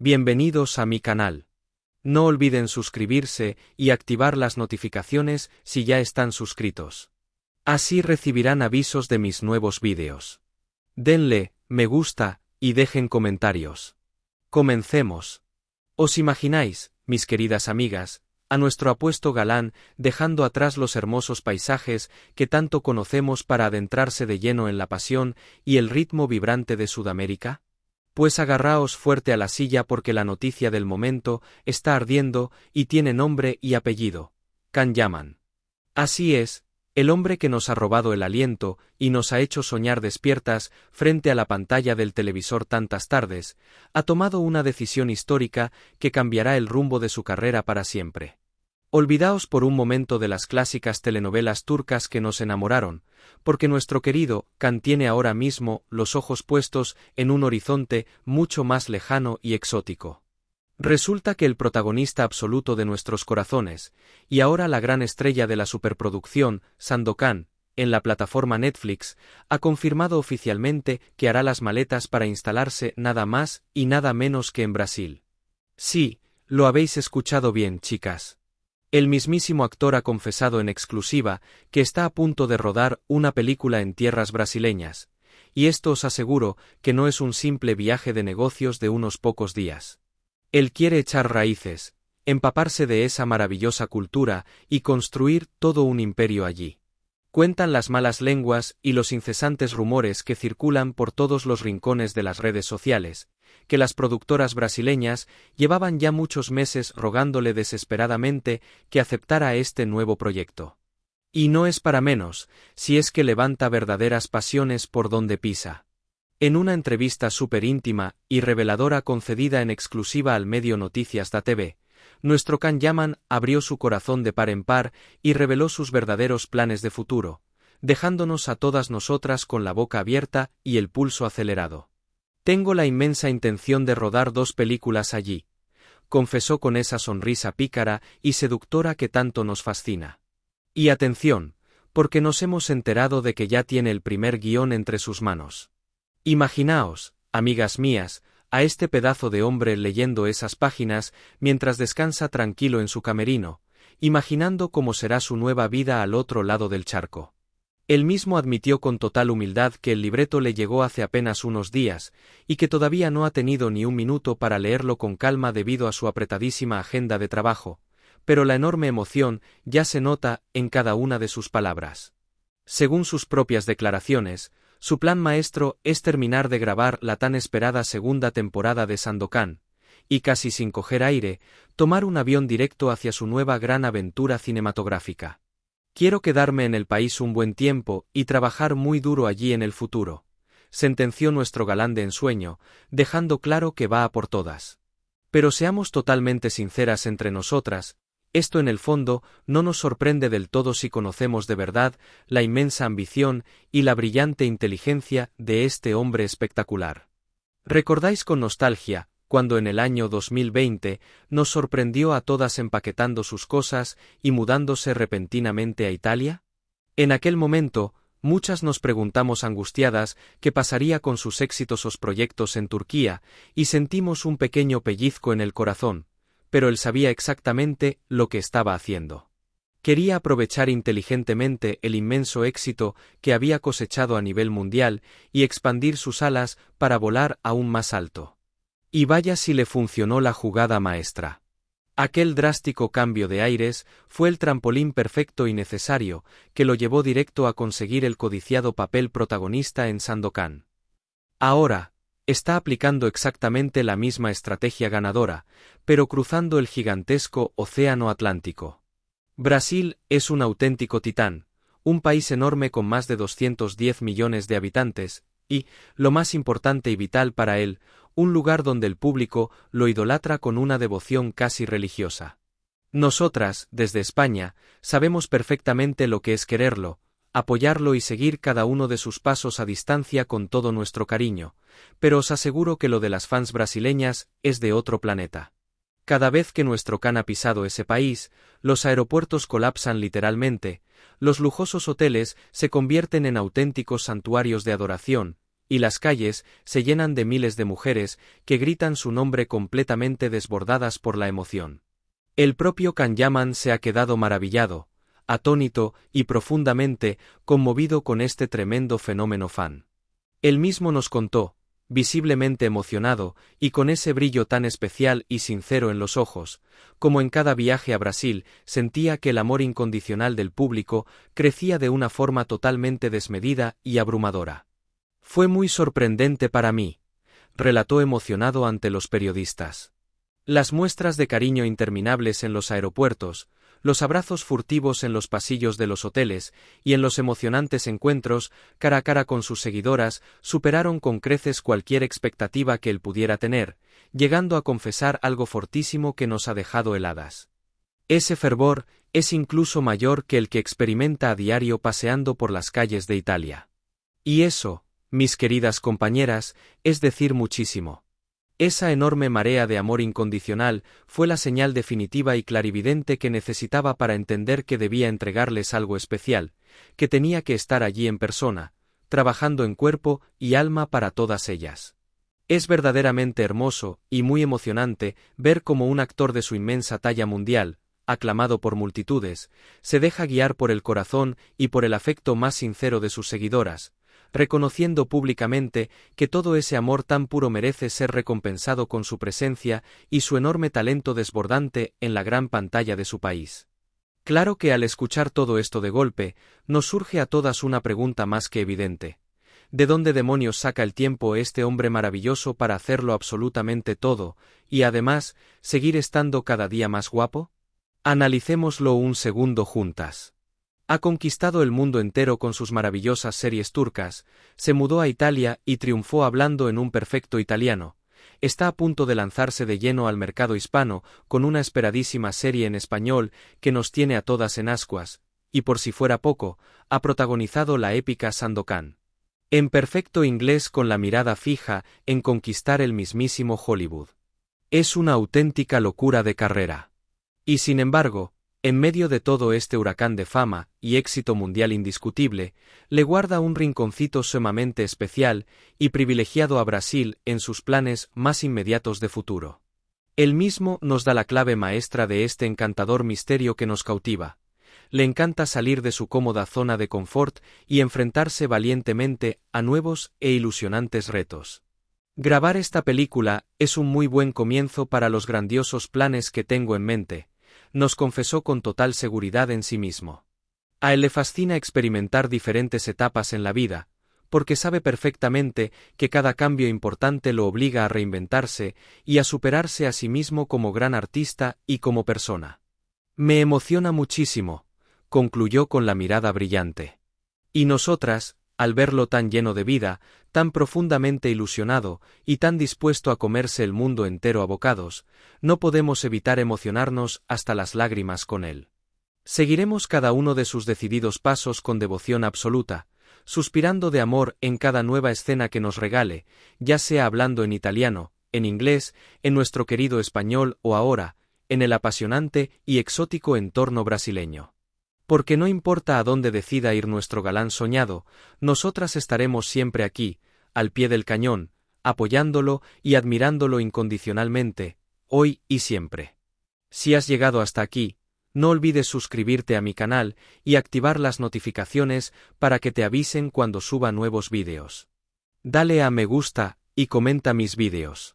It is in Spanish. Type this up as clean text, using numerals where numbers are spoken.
Bienvenidos a mi canal. No olviden suscribirse y activar las notificaciones si ya están suscritos. Así recibirán avisos de mis nuevos vídeos. Denle me gusta y dejen comentarios. Comencemos. ¿Os imagináis, mis queridas amigas, a nuestro apuesto galán dejando atrás los hermosos paisajes que tanto conocemos para adentrarse de lleno en la pasión y el ritmo vibrante de Sudamérica? Pues agarraos fuerte a la silla porque la noticia del momento está ardiendo y tiene nombre y apellido: Can Yaman. Así es, el hombre que nos ha robado el aliento y nos ha hecho soñar despiertas frente a la pantalla del televisor tantas tardes, ha tomado una decisión histórica que cambiará el rumbo de su carrera para siempre. Olvidaos por un momento de las clásicas telenovelas turcas que nos enamoraron, porque nuestro querido Can tiene ahora mismo los ojos puestos en un horizonte mucho más lejano y exótico. Resulta que el protagonista absoluto de nuestros corazones, y ahora la gran estrella de la superproducción, Sandokan, en la plataforma Netflix, ha confirmado oficialmente que hará las maletas para instalarse nada más y nada menos que en Brasil. Sí, lo habéis escuchado bien, chicas. El mismísimo actor ha confesado en exclusiva que está a punto de rodar una película en tierras brasileñas, y esto os aseguro que no es un simple viaje de negocios de unos pocos días. Él quiere echar raíces, empaparse de esa maravillosa cultura y construir todo un imperio allí. Cuentan las malas lenguas y los incesantes rumores que circulan por todos los rincones de las redes sociales, que las productoras brasileñas llevaban ya muchos meses rogándole desesperadamente que aceptara este nuevo proyecto. Y no es para menos, si es que levanta verdaderas pasiones por donde pisa. En una entrevista súper íntima y reveladora concedida en exclusiva al medio Noticias da TV, nuestro Can Yaman abrió su corazón de par en par y reveló sus verdaderos planes de futuro, dejándonos a todas nosotras con la boca abierta y el pulso acelerado. Tengo la inmensa intención de rodar 2 películas allí, confesó con esa sonrisa pícara y seductora que tanto nos fascina. Y atención, porque nos hemos enterado de que ya tiene el primer guión entre sus manos. Imaginaos, amigas mías, a este pedazo de hombre leyendo esas páginas mientras descansa tranquilo en su camerino, imaginando cómo será su nueva vida al otro lado del charco. Él mismo admitió con total humildad que el libreto le llegó hace apenas unos días, y que todavía no ha tenido ni un minuto para leerlo con calma debido a su apretadísima agenda de trabajo, pero la enorme emoción ya se nota en cada una de sus palabras. Según sus propias declaraciones, su plan maestro es terminar de grabar la tan esperada segunda temporada de Sandokan, y casi sin coger aire, tomar un avión directo hacia su nueva gran aventura cinematográfica. Quiero quedarme en el país un buen tiempo y trabajar muy duro allí en el futuro, sentenció nuestro galán de ensueño, dejando claro que va a por todas. Pero seamos totalmente sinceras entre nosotras, esto en el fondo no nos sorprende del todo si conocemos de verdad la inmensa ambición y la brillante inteligencia de este hombre espectacular. ¿Recordáis con nostalgia cuando en el año 2020 nos sorprendió a todas empaquetando sus cosas y mudándose repentinamente a Italia? En aquel momento, muchas nos preguntamos angustiadas qué pasaría con sus exitosos proyectos en Turquía, y sentimos un pequeño pellizco en el corazón, pero él sabía exactamente lo que estaba haciendo. Quería aprovechar inteligentemente el inmenso éxito que había cosechado a nivel mundial y expandir sus alas para volar aún más alto. Y vaya si le funcionó la jugada maestra. Aquel drástico cambio de aires fue el trampolín perfecto y necesario que lo llevó directo a conseguir el codiciado papel protagonista en Sandokan. Ahora, está aplicando exactamente la misma estrategia ganadora, pero cruzando el gigantesco Océano Atlántico. Brasil es un auténtico titán, un país enorme con más de 210 millones de habitantes, y, lo más importante y vital para él, un lugar donde el público lo idolatra con una devoción casi religiosa. Nosotras, desde España, sabemos perfectamente lo que es quererlo, apoyarlo y seguir cada uno de sus pasos a distancia con todo nuestro cariño, pero os aseguro que lo de las fans brasileñas es de otro planeta. Cada vez que nuestro Can ha pisado ese país, los aeropuertos colapsan literalmente, los lujosos hoteles se convierten en auténticos santuarios de adoración, y las calles se llenan de miles de mujeres que gritan su nombre completamente desbordadas por la emoción. El propio Can Yaman se ha quedado maravillado, atónito y profundamente conmovido con este tremendo fenómeno fan. Él mismo nos contó, visiblemente emocionado y con ese brillo tan especial y sincero en los ojos, como en cada viaje a Brasil sentía que el amor incondicional del público crecía de una forma totalmente desmedida y abrumadora. Fue muy sorprendente para mí, relató emocionado ante los periodistas. Las muestras de cariño interminables en los aeropuertos, los abrazos furtivos en los pasillos de los hoteles y en los emocionantes encuentros cara a cara con sus seguidoras superaron con creces cualquier expectativa que él pudiera tener, llegando a confesar algo fortísimo que nos ha dejado heladas. Ese fervor es incluso mayor que el que experimenta a diario paseando por las calles de Italia. Y eso, mis queridas compañeras, es decir muchísimo. Esa enorme marea de amor incondicional fue la señal definitiva y clarividente que necesitaba para entender que debía entregarles algo especial, que tenía que estar allí en persona, trabajando en cuerpo y alma para todas ellas. Es verdaderamente hermoso y muy emocionante ver cómo un actor de su inmensa talla mundial, aclamado por multitudes, se deja guiar por el corazón y por el afecto más sincero de sus seguidoras, reconociendo públicamente que todo ese amor tan puro merece ser recompensado con su presencia y su enorme talento desbordante en la gran pantalla de su país. Claro que al escuchar todo esto de golpe, nos surge a todas una pregunta más que evidente. ¿De dónde demonios saca el tiempo este hombre maravilloso para hacerlo absolutamente todo, y además, seguir estando cada día más guapo? Analicémoslo un segundo juntas. Ha conquistado el mundo entero con sus maravillosas series turcas, se mudó a Italia y triunfó hablando en un perfecto italiano, está a punto de lanzarse de lleno al mercado hispano con una esperadísima serie en español que nos tiene a todas en ascuas, y por si fuera poco, ha protagonizado la épica Sandokan. En perfecto inglés con la mirada fija en conquistar el mismísimo Hollywood. Es una auténtica locura de carrera. Y sin embargo, en medio de todo este huracán de fama y éxito mundial indiscutible, le guarda un rinconcito sumamente especial y privilegiado a Brasil en sus planes más inmediatos de futuro. Él mismo nos da la clave maestra de este encantador misterio que nos cautiva. Le encanta salir de su cómoda zona de confort y enfrentarse valientemente a nuevos e ilusionantes retos. Grabar esta película es un muy buen comienzo para los grandiosos planes que tengo en mente, nos confesó con total seguridad en sí mismo. A él le fascina experimentar diferentes etapas en la vida, porque sabe perfectamente que cada cambio importante lo obliga a reinventarse y a superarse a sí mismo como gran artista y como persona. Me emociona muchísimo, concluyó con la mirada brillante. Y nosotras, al verlo tan lleno de vida, tan profundamente ilusionado y tan dispuesto a comerse el mundo entero a bocados, no podemos evitar emocionarnos hasta las lágrimas con él. Seguiremos cada uno de sus decididos pasos con devoción absoluta, suspirando de amor en cada nueva escena que nos regale, ya sea hablando en italiano, en inglés, en nuestro querido español o ahora, en el apasionante y exótico entorno brasileño. Porque no importa a dónde decida ir nuestro galán soñado, nosotras estaremos siempre aquí, al pie del cañón, apoyándolo y admirándolo incondicionalmente, hoy y siempre. Si has llegado hasta aquí, no olvides suscribirte a mi canal y activar las notificaciones para que te avisen cuando suba nuevos vídeos. Dale a me gusta y comenta mis vídeos.